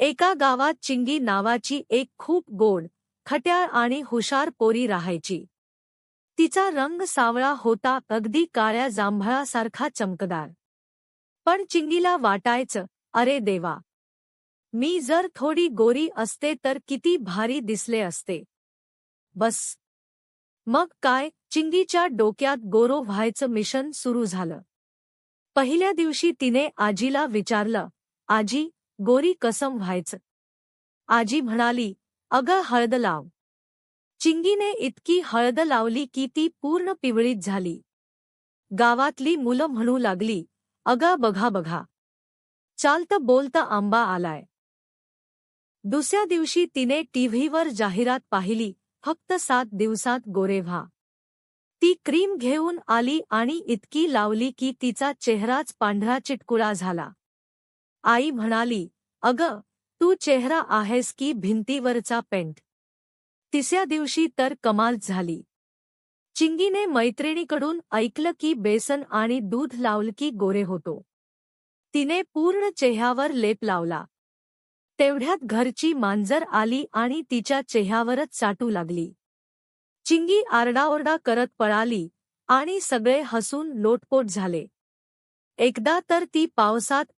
एका गावात चिंगी नावाची एक खूप गोड, खट्याळ आणि हुशार पोरी राहायची. तिचा रंग सावळा होता, अगदी काळ्या जांभळासारखा चमकदार. पण चिंगीला वाटायचं, अरे देवा, मी जर थोडी गोरी असते तर किती भारी दिसले असते. बस. मग काय, चिंगीच्या डोक्यात गोरो व्हायचं मिशन सुरू झालं. पहिल्या दिवशी तिने आजीला विचारलं, आजी, गोरी कसं व्हायचं? आजी म्हणाली, अगं हळद लाव. चिंगीने इतकी हळद लावली की ती पूर्ण पिवळीत झाली. गावातली मुलं म्हणू लागली, अगं बघा बघा, चालतं बोलतं आंबा आलाय. दुसऱ्या दिवशी तिने टीव्हीवर जाहिरात पाहिली, फक्त 7 दिवसात गोरे व्हा. ती क्रीम घेऊन आली आणि इतकी लावली की तिचा चेहराच पांढरा चिटकुळा झाला. आई म्हणाली, अगं, तू चेहरा आहेस की भिंतीवरचा पेंट. तिसऱ्या दिवशी तर कमाल झाली. चिंगीने मैत्रिणीकडून ऐकलं की बेसन आणि दूध लावलं की गोरे होतो. तिने पूर्ण चेहऱ्यावर लेप लावला. तेवढ्यात घरची मांजर आली आणि तिच्या चेहऱ्यावरच चाटू लागली. चिंगी आरडाओरडा करत पळाली आणि सगळे हसून लोटपोट झाले. एकदा तर ती पावसात